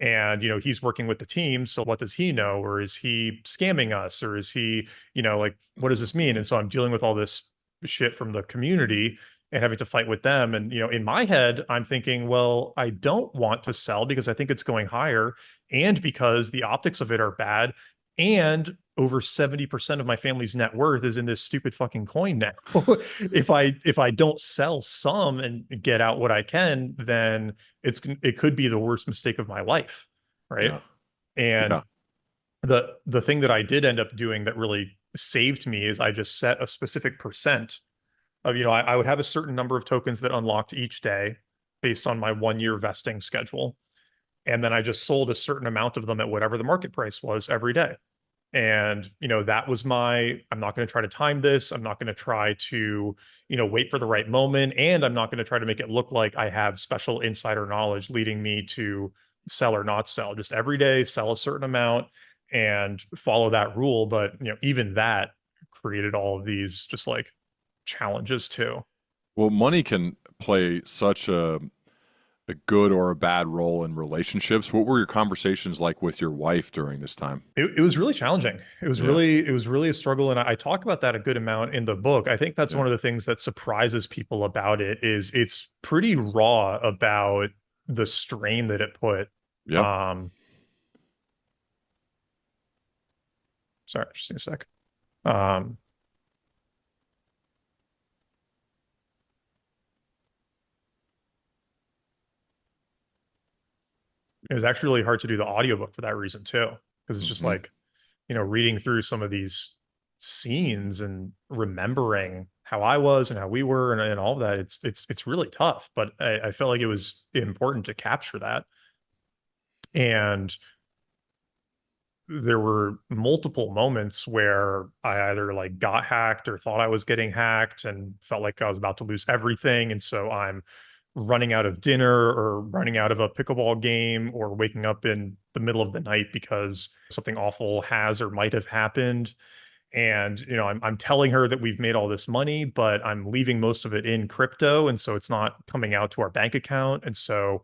A: And, he's working with the team. So what does he know? Or is he scamming us? Or is he, like, what does this mean? And so I'm dealing with all this shit from the community and having to fight with them. And, in my head, I'm thinking, well, I don't want to sell because I think it's going higher and because the optics of it are bad. And over 70% of my family's net worth is in this stupid fucking coin now. If I don't sell some and get out what I can, then it could be the worst mistake of my life, right?
B: Yeah.
A: And
B: Yeah.
A: the thing that I did end up doing that really saved me is I just set a specific percent of, I would have a certain number of tokens that unlocked each day based on my 1 year vesting schedule. And then I just sold a certain amount of them at whatever the market price was every day. And, that was I'm not going to try to time this. I'm not going to try to, wait for the right moment. And I'm not going to try to make it look like I have special insider knowledge leading me to sell or not sell. Just every day, sell a certain amount and follow that rule. But, even that created all of these just like challenges too.
B: Well, money can play such a good or a bad role in relationships. What were your conversations like with your wife during this time?
A: It was really challenging.
B: Yeah.
A: It was really a struggle. And I talk about that a good amount in the book. I think that's
B: Yeah.
A: one of the things that surprises people about it is it's pretty raw about the strain that it put.
B: Yeah.
A: Um, sorry, just a sec. Um, it was actually really hard to do the audiobook for that reason too, because it's just
B: Hmm.
A: like, reading through some of these scenes and remembering how I was and how we were and all of that. It's really tough, but I felt like it was important to capture that. And there were multiple moments where I either like got hacked or thought I was getting hacked and felt like I was about to lose everything. And so I'm running out of dinner or running out of a pickleball game or waking up in the middle of the night because something awful has or might have happened. And, I'm telling her that we've made all this money, but I'm leaving most of it in crypto. And so it's not coming out to our bank account. And so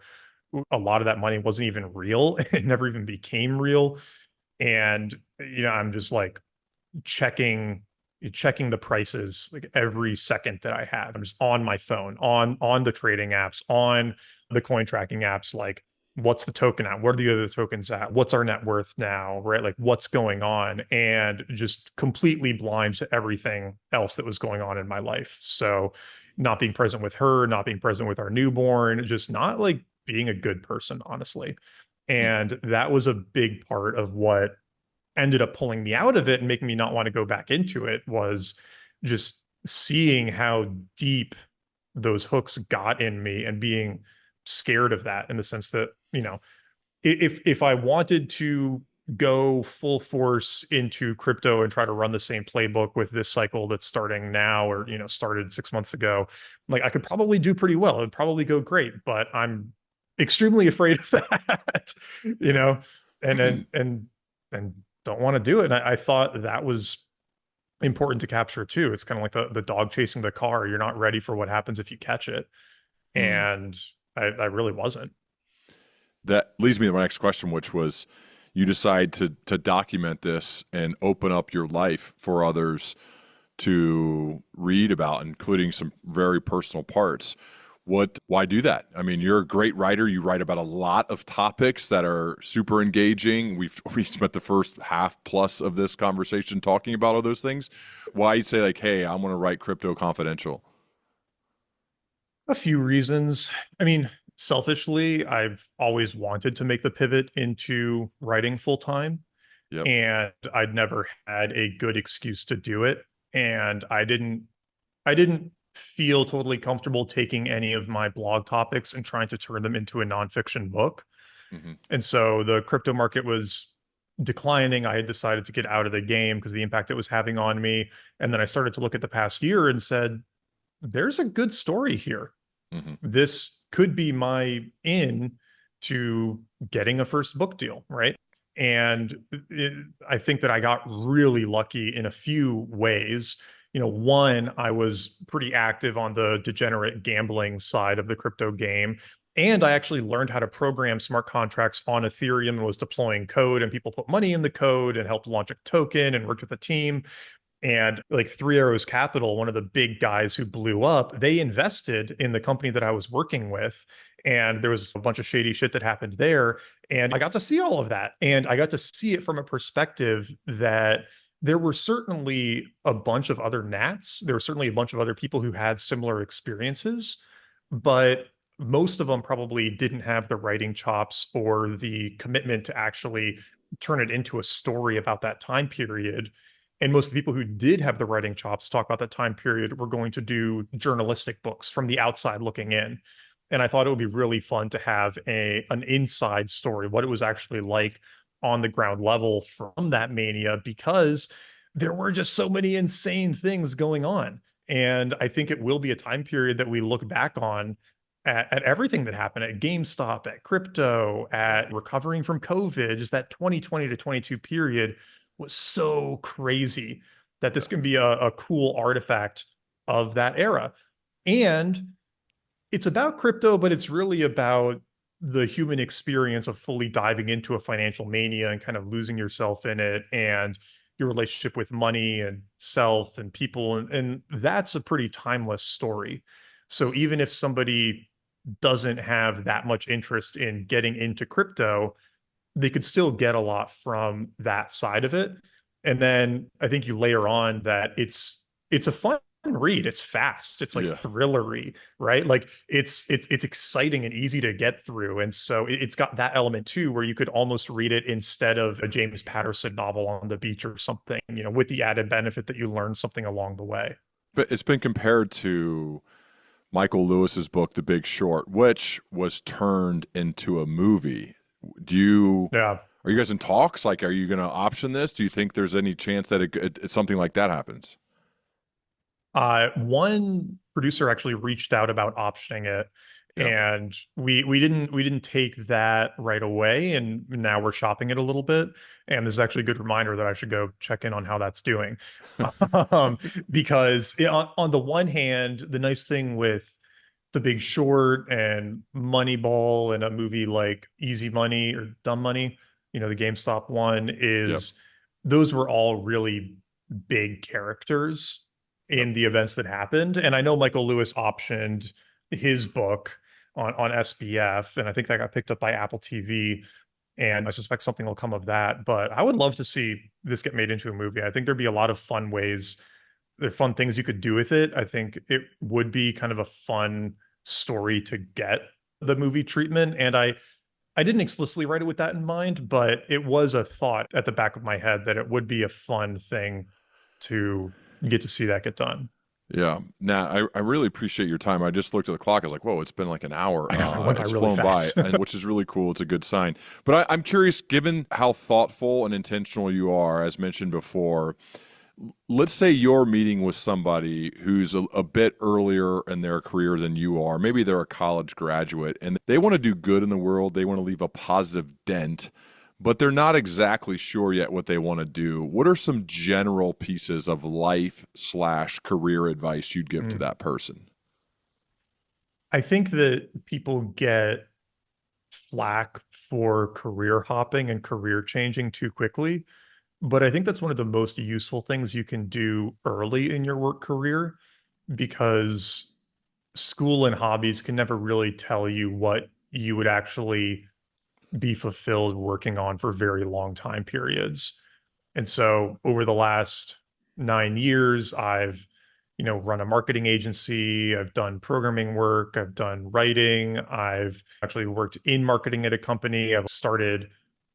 A: a lot of that money wasn't even real. It never even became real. And, I'm just like checking checking the prices like every second that I have. I'm just on my phone, on the trading apps, on the coin tracking apps, like what's the token at? What are the other tokens at? What's our net worth now? Right? Like what's going on? And just completely blind to everything else that was going on in my life. So not being present with her, not being present with our newborn, just not like being a good person, honestly. And that was a big part of what ended up pulling me out of it and making me not want to go back into it was just seeing how deep those hooks got in me and being scared of that in the sense that, if I wanted to go full force into crypto and try to run the same playbook with this cycle that's starting now or, started 6 months ago, like I could probably do pretty well. It'd probably go great, but I'm extremely afraid of that, you know, and
B: Hmm.
A: and and and don't want to do it. And I thought that was important to capture too. It's kind of like the dog chasing the car. You're not ready for what happens if you catch it. And I really wasn't.
B: That leads me to my next question, which was you decide to document this and open up your life for others to read about, including some very personal parts. Why do that? I mean, you're a great writer. You write about a lot of topics that are super engaging. We spent the first half plus of this conversation talking about all those things. Why you'd say like, hey, I'm going to write Crypto Confidential?
A: A few reasons. I mean, selfishly, I've always wanted to make the pivot into writing full time,
B: Yep.
A: and I'd never had a good excuse to do it. And I didn't feel totally comfortable taking any of my blog topics and trying to turn them into a nonfiction book.
B: Hmm.
A: And so the crypto market was declining. I had decided to get out of the game because the impact it was having on me. And then I started to look at the past year and said, there's a good story here.
B: Hmm.
A: This could be my in to getting a first book deal, right? And I think that I got really lucky in a few ways. One, I was pretty active on the degenerate gambling side of the crypto game. And I actually learned how to program smart contracts on Ethereum and was deploying code, and people put money in the code and helped launch a token and worked with a team. And like Three Arrows Capital, one of the big guys who blew up, they invested in the company that I was working with. And there was a bunch of shady shit that happened there. And I got to see all of that. And I got to see it from a perspective that there were certainly a bunch of other Nats. There were certainly a bunch of other people who had similar experiences, but most of them probably didn't have the writing chops or the commitment to actually turn it into a story about that time period. And most of the people who did have the writing chops to talk about that time period were going to do journalistic books from the outside looking in. And I thought it would be really fun to have an inside story, what it was actually like on the ground level from that mania, because there were just so many insane things going on. And I think it will be a time period that we look back on at everything that happened at GameStop, at crypto, at recovering from COVID. Just that 2020 to 22 period was so crazy that this can be a cool artifact of that era. And it's about crypto, but it's really about the human experience of fully diving into a financial mania and kind of losing yourself in it, and your relationship with money and self and people. And that's a pretty timeless story. So even if somebody doesn't have that much interest in getting into crypto, they could still get a lot from that side of it. And then I think you layer on that it's a fun read. It's fast. It's like
B: Yeah.
A: thrillery, right? Like it's exciting and easy to get through. And so it's got that element too, where you could almost read it instead of a James Patterson novel on the beach or something, with the added benefit that you learn something along the way.
B: But it's been compared to Michael Lewis's book, The Big Short, which was turned into a movie. Do you
A: Yeah.
B: are you guys in talks? Like, are you going to option this? Do you think there's any chance that something like that happens?
A: One producer actually reached out about optioning it,
B: Yeah.
A: and we didn't take that right away, and now we're shopping it a little bit. And this is actually a good reminder that I should go check in on how that's doing, um, because on the one hand, the nice thing with The Big Short and Moneyball and a movie like Easy Money or Dumb Money, the GameStop one,
B: Yep.
A: is those were all really big characters
B: Yep.
A: in the events that happened. And I know Michael Lewis optioned his book on SBF, and I think that got picked up by Apple TV. And I suspect something will come of that. But I would love to see this get made into a movie. I think there'd be a lot of fun ways, there are fun things you could do with it. I think it would be kind of a fun story to get the movie treatment. And I didn't explicitly write it with that in mind, but it was a thought at the back of my head that it would be a fun thing to get to see that get done.
B: Yeah. Nat, I really appreciate your time. I just looked at the clock. I was like, whoa, it's been like an hour.
A: I know it went by
B: It's
A: really
B: flown by,
A: fast.
B: and which is really cool. It's a good sign. But I'm curious, given how thoughtful and intentional you are, as mentioned before, let's say you're meeting with somebody who's a bit earlier in their career than you are. Maybe they're a college graduate and they want to do good in the world. They want to leave a positive dent, but they're not exactly sure yet what they want to do. What are some general pieces of life/career advice you'd give to
A: Mm.
B: that person?
A: I think that people get flack for career hopping and career changing too quickly. But I think that's one of the most useful things you can do early in your work career because school and hobbies can never really tell you what you would actually be fulfilled working on for very long time periods. And so over the last 9 years, I've, run a marketing agency. I've done programming work. I've done writing. I've actually worked in marketing at a company. I've started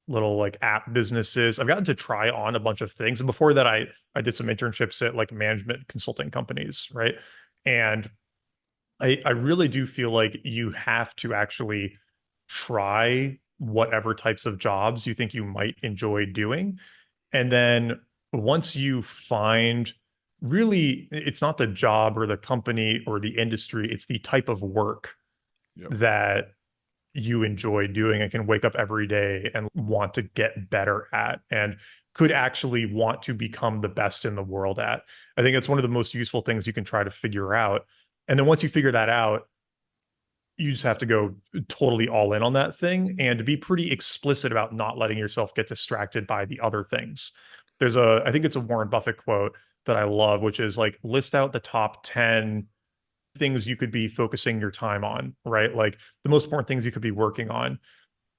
A: little like app businesses. I've gotten to try on a bunch of things. And before that, I did some internships at like management consulting companies, right? And I really do feel like you have to actually try whatever types of jobs you think you might enjoy doing. And then once you find really, it's not the job or the company or the industry, it's the type of work
B: Yep.
A: that you enjoy doing and can wake up every day and want to get better at and could actually want to become the best in the world at. I think it's one of the most useful things you can try to figure out. And then once you figure that out, you just have to go totally all in on that thing and to be pretty explicit about not letting yourself get distracted by the other things. I think it's a Warren Buffett quote that I love, which is like list out the top 10 things you could be focusing your time on, right? Like the most important things you could be working on.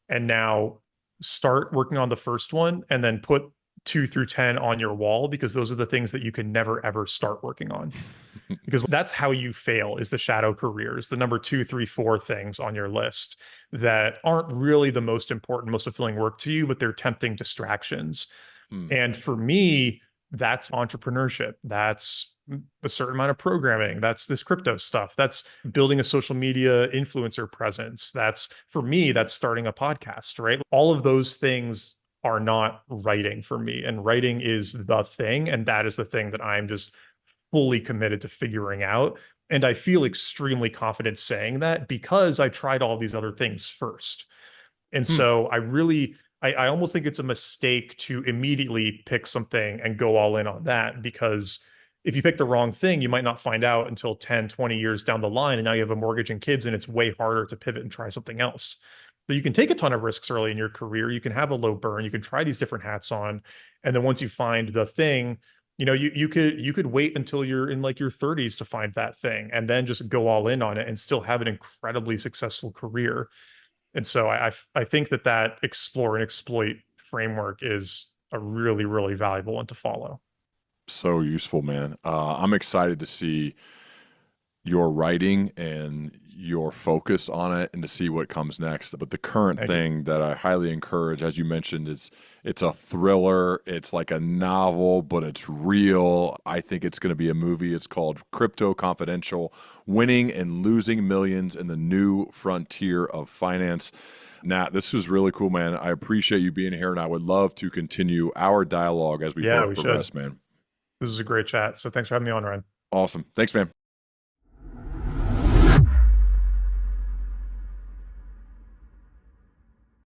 A: And now start working on the first one and then put 2 through 10 on your wall because those are the things that you can never ever start working on because that's how you fail is the shadow careers, the number 2, 3, 4 things on your list that aren't really the most important, most fulfilling work to you, but they're tempting distractions.
B: Hmm.
A: And for me, that's entrepreneurship. That's a certain amount of programming. That's this crypto stuff. That's building a social media influencer presence. That's for me, that's starting a podcast, right? All of those things are not writing for me. And writing is the thing. And that is the thing that I'm just fully committed to figuring out. And I feel extremely confident saying that because I tried all these other things first. And
B: Hmm.
A: so I almost think it's a mistake to immediately pick something and go all in on that because if you pick the wrong thing, you might not find out until 10, 20 years down the line. And now you have a mortgage and kids, and it's way harder to pivot and try something else. But you can take a ton of risks early in your career. You can have a low burn. You can try these different hats on. And then once you find the thing, you could wait until you're in like your 30s to find that thing and then just go all in on it and still have an incredibly successful career. And so I think that explore and exploit framework is a really, really valuable one to follow.
B: So useful, man. I'm excited to see your writing and your focus on it and to see what comes next. But the current
A: Thank you.
B: thing that I highly encourage, as you mentioned, is it's a thriller. It's like a novel, but it's real. I think it's going to be a movie. It's called Crypto Confidential: Winning and Losing Millions in the New Frontier of Finance. Nat, this was really cool, man. I appreciate you being here, and I would love to continue our dialogue as we
A: Yeah,
B: both
A: we should.
B: progress, man.
A: This is a great chat. So thanks for having me on, Ryan.
B: Awesome. Thanks, man.